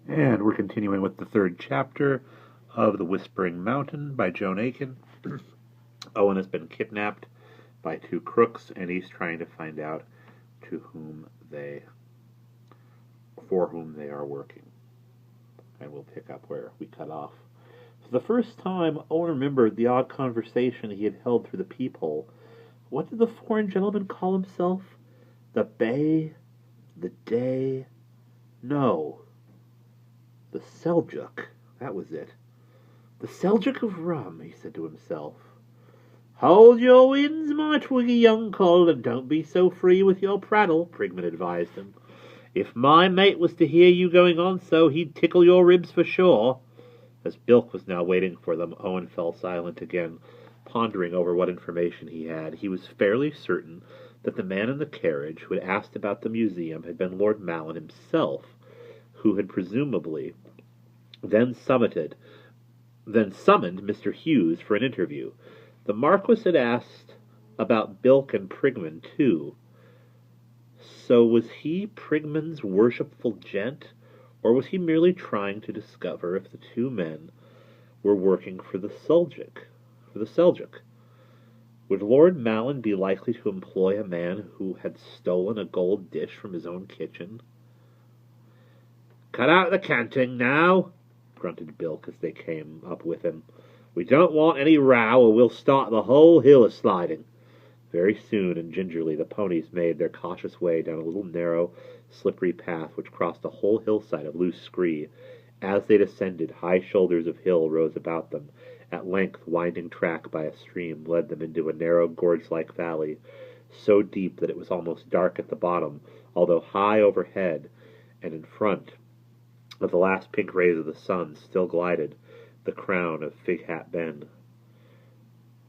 And we're continuing with the third chapter of The Whispering Mountain by Joan Aiken. Owen has been kidnapped by two crooks, and he's trying to find out for whom they are working. And we'll pick up where we cut off. For the first time, Owen remembered the odd conversation he had held through the peephole. What did the foreign gentleman call himself? The Bay? The Day? No. The Seljuk. That was it. The Seljuk of rum, he said to himself. Hold your winds, my twiggy young coll, and don't be so free with your prattle, Prigman advised him. If my mate was to hear you going on so, he'd tickle your ribs for sure. As Bilk was now waiting for them, Owen fell silent again, pondering over what information he had. He was fairly certain that the man in the carriage who had asked about the museum had been Lord Malin himself, who had presumably then summoned Mr. Hughes for an interview. The Marquis had asked about Bilk and Prigman, too. So was he Prigman's worshipful gent, or was he merely trying to discover if the two men were working for the Seljuk? Would Lord Malin be likely to employ a man who had stolen a gold dish from his own kitchen? Cut out the canting now, grunted Bilk as they came up with him. We don't want any row, or we'll start the whole hill a-sliding. Very soon and gingerly the ponies made their cautious way down a little narrow, slippery path which crossed a whole hillside of loose scree. As they descended, high shoulders of hill rose about them. At length, winding track by a stream led them into a narrow gorge-like valley, so deep that it was almost dark at the bottom, although high overhead and in front of the last pink rays of the sun still glided the crown of Fig Hat Bend.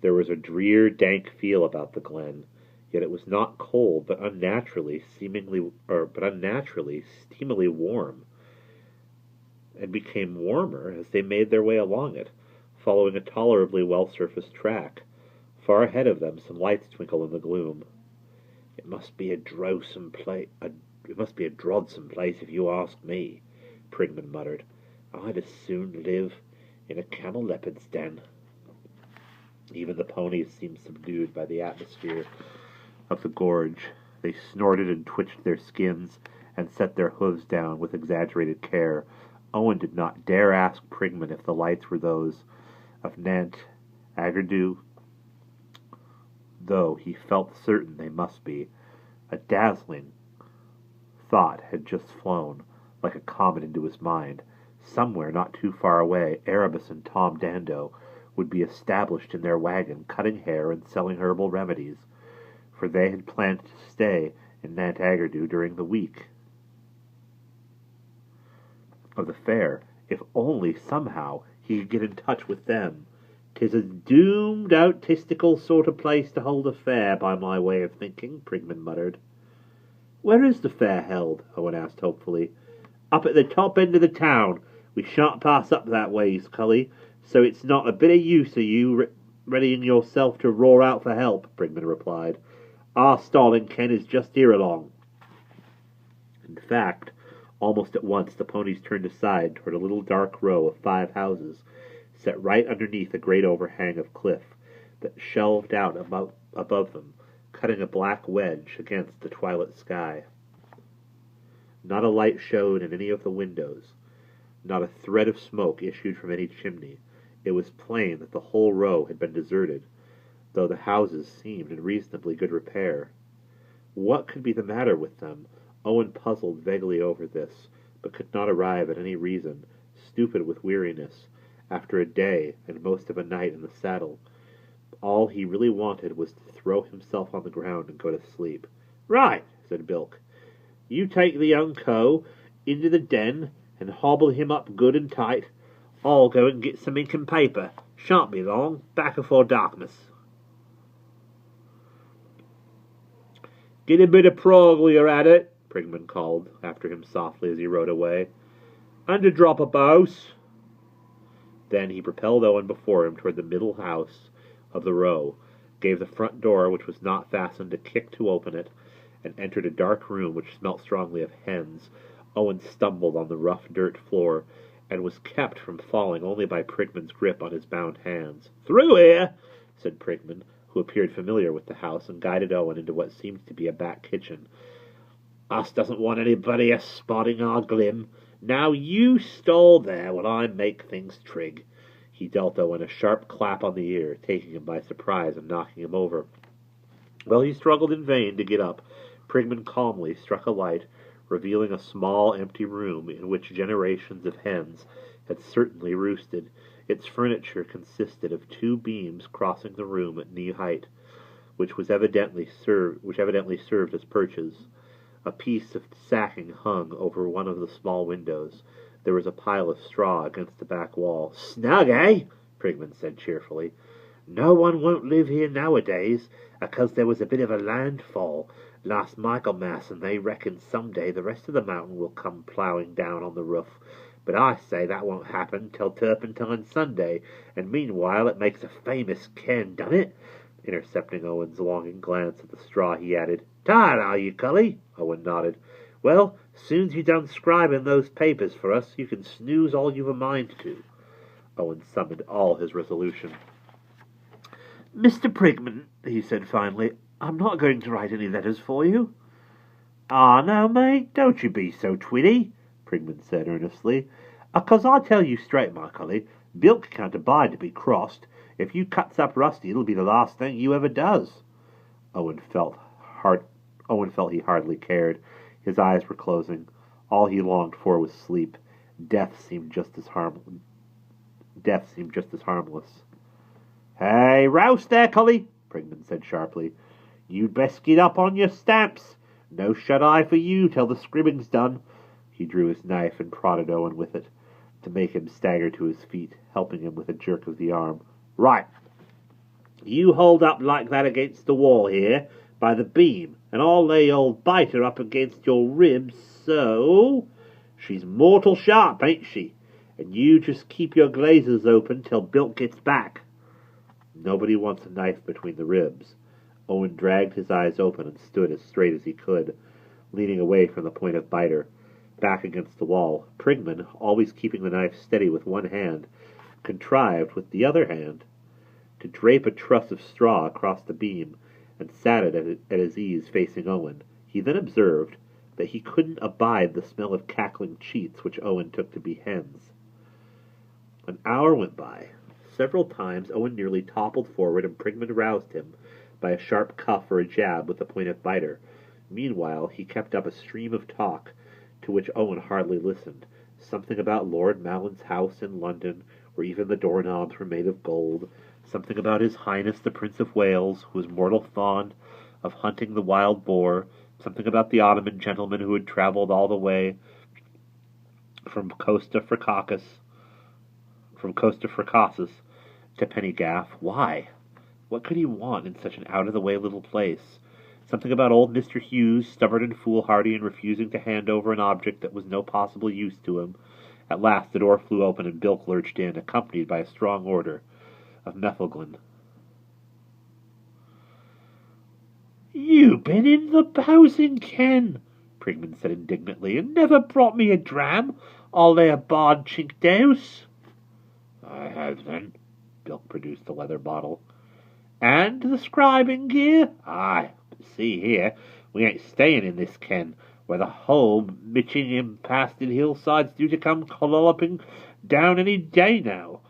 There was a drear, dank feel about the glen, yet it was not cold, but unnaturally steamily warm, and became warmer as they made their way along it, following a tolerably well-surfaced track. Far ahead of them, some lights twinkled in the gloom. It must be a drodsome place, if you ask me, Prigman muttered. I'd as soon live in a camel-leopard's den. Even the ponies seemed subdued by the atmosphere of the gorge. They snorted and twitched their skins and set their hooves down with exaggerated care. Owen did not dare ask Prigman if the lights were those of Nant Agardoo, though he felt certain they must be. A dazzling thought had just flown like a comet into his mind. Somewhere not too far away, Erebus and Tom Dando would be established in their wagon, cutting hair and selling herbal remedies, for they had planned to stay in Nant Agardoo during the week of the fair. If only somehow he could get in touch with them. 'Tis a doomed, artistical sort of place to hold a fair, by my way of thinking, Prigman muttered. Where is the fair held? Owen asked hopefully. Up at the top end of the town. We shan't pass up that ways, Cully, so it's not a bit of use of you readying yourself to roar out for help, Prigman replied. Our stalling Ken is just here along. In fact, almost at once the ponies turned aside toward a little dark row of 5 houses, set right underneath a great overhang of cliff that shelved out above them, cutting a black wedge against the twilight sky. Not a light showed in any of the windows. Not a thread of smoke issued from any chimney. It was plain that the whole row had been deserted, though the houses seemed in reasonably good repair. What could be the matter with them? Owen puzzled vaguely over this, but could not arrive at any reason, stupid with weariness, after a day and most of a night in the saddle. All he really wanted was to throw himself on the ground and go to sleep. Right, said Bilk. You take the young co into the den and hobble him up good and tight. I'll go and get some ink and paper. Shan't be long. Back afore darkness. Get a bit of prog while you're at it, Prigman called after him softly as he rode away. And a drop of bose. Then he propelled Owen before him toward the middle house of the row, gave the front door, which was not fastened, a kick to open it, and entered a dark room which smelt strongly of hens. Owen stumbled on the rough dirt floor, and was kept from falling only by Prigman's grip on his bound hands. "Through here!" said Prigman, who appeared familiar with the house, and guided Owen into what seemed to be a back kitchen. "Us doesn't want anybody a-spotting our glim. Now you stall there while I make things trig." He dealt Owen a sharp clap on the ear, taking him by surprise and knocking him over. While he struggled in vain to get up, Prigman calmly struck a light, revealing a small empty room in which generations of hens had certainly roosted. Its furniture consisted of 2 beams crossing the room at knee-height, which evidently served as perches. A piece of sacking hung over one of the small windows. There was a pile of straw against the back wall. "Snug, eh?" Prigman said cheerfully. "No one won't live here nowadays, because there was a bit of a landfall last Michaelmas, and they reckon some day the rest of the mountain will come ploughing down on the roof. But I say that won't happen till Turpentine Sunday, and meanwhile it makes a famous ken, done it?" Intercepting Owen's longing glance at the straw, he added, "Tired, are you, Cully?" Owen nodded. "Well, soon's you done scribing those papers for us, you can snooze all you've a mind to." Owen summoned all his resolution. "Mr. Prigman," he said finally, "I'm not going to write any letters for you." "Ah, now, mate, don't you be so twitty," Prigman said earnestly. "'Cause I tell you straight, my Cully, Bilk can't abide to be crossed. If you cuts up Rusty, it'll be the last thing you ever does." Owen felt he hardly cared. His eyes were closing. All he longed for was sleep. Death seemed just as harmless. "Hey, rouse there, Cully," Prigman said sharply. "You'd best get up on your stamps. No shut-eye for you till the scribbing's done." He drew his knife and prodded Owen with it, to make him stagger to his feet, helping him with a jerk of the arm. "Right. You hold up like that against the wall here, by the beam, and I'll lay old Biter up against your ribs, so. She's mortal sharp, ain't she? And you just keep your glazes open till Bilk gets back." Nobody wants a knife between the ribs. Owen dragged his eyes open and stood as straight as he could, leaning away from the point of Biter, back against the wall. Prigman, always keeping the knife steady with one hand, contrived, with the other hand, to drape a truss of straw across the beam, and sat at his ease facing Owen. He then observed that he couldn't abide the smell of cackling cheats which Owen took to be hens. An hour went by. Several times Owen nearly toppled forward, and Prigman roused him by a sharp cuff or a jab with the point of Biter. Meanwhile he kept up a stream of talk, to which Owen hardly listened. Something about Lord Mallin's house in London, where even the doorknobs were made of gold. Something about His Highness the Prince of Wales, who was mortal fond of hunting the wild boar. Something about the Ottoman gentleman who had travelled all the way from Costa Fracassus to Pennygaff. Why? What could he want in such an out-of-the-way little place? Something about old Mr. Hughes, stubborn and foolhardy, and refusing to hand over an object that was no possible use to him. At last the door flew open, and Bilk lurched in, accompanied by a strong order of Methelglin. "You been in the bowsing ken," Prigman said indignantly, "and never brought me a dram. I'll lay a bard chink douse." "I have, then." Bilk produced the leather bottle. "And the scribing gear?" "Aye, but see here, we ain't staying in this ken, where the whole Mitchingham-pasted hillside's due to come colloping down any day now.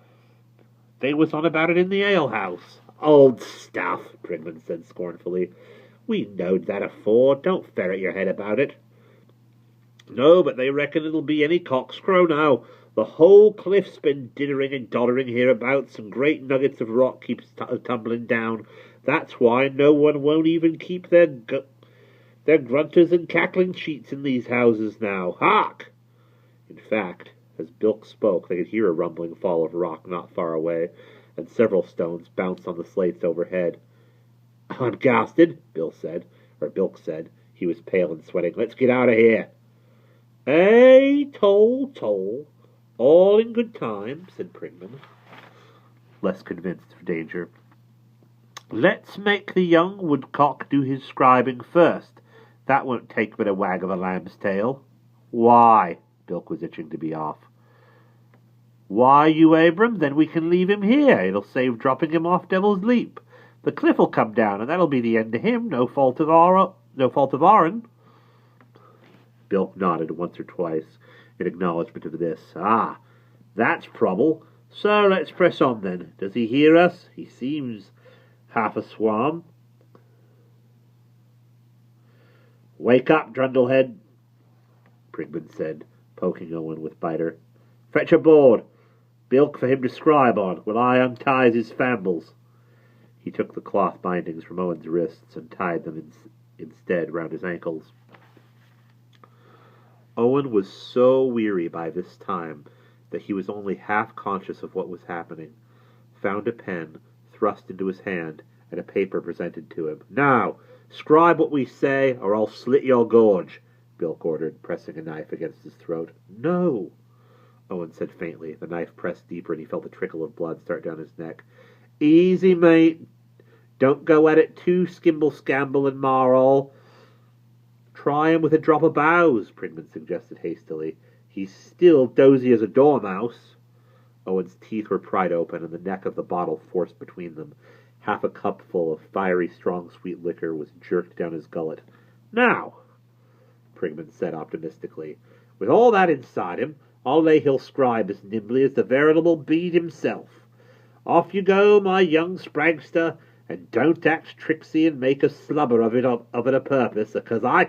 They was on about it in the alehouse." "Old stuff," Prigman said scornfully. "We knowed that afore. Don't ferret your head about it." "No, but they reckon it'll be any cockscrow now. The whole cliff's been dithering and doddering hereabouts, and great nuggets of rock keeps tumbling down. That's why no one won't even keep their grunters and cackling cheats in these houses now. Hark!" In fact, as Bilk spoke, they could hear a rumbling fall of rock not far away, and several stones bounced on the slates overhead. "I'm gasted," Bilk said. He was pale and sweating. "Let's get out of here." Toll. All in good time," said Prigman, less convinced of danger. "Let's make the young woodcock do his scribing first. That won't take but a wag of a lamb's tail." Why? Bilk was itching to be off. Why, you Abram? Then we can leave him here. It'll save dropping him off Devil's Leap. The cliff'll come down, and that'll be the end of him. No fault of our'n. Bilk nodded once or twice in acknowledgment of this. Ah, that's trouble. So let's press on then. Does he hear us? He seems half aswan. Wake up, Drundlehead, Prigman said, poking Owen with biter. Fetch a board. Bilk for him to scribe on, while I unties his fambles. He took the cloth bindings from Owen's wrists and tied them instead round his ankles. Owen was so weary by this time that he was only half conscious of what was happening. Found a pen, thrust into his hand, and a paper presented to him. Now, scribe what we say, or I'll slit your gorge, Bilk ordered, pressing a knife against his throat. No, Owen said faintly. The knife pressed deeper, and he felt a trickle of blood start down his neck. Easy, mate. Don't go at it too skimble-scamble and mar-all. Try him with a drop of boughs, Prigman suggested hastily. He's still dozy as a dormouse. Owen's teeth were pried open, and the neck of the bottle forced between them. Half a cupful of fiery, strong, sweet liquor was jerked down his gullet. Now, Prigman said optimistically, with all that inside him, I'll lay he'll scribe as nimbly as the veritable Bede himself. Off you go, my young spragster, and don't act tricksy and make a slubber of it a purpose, 'cause I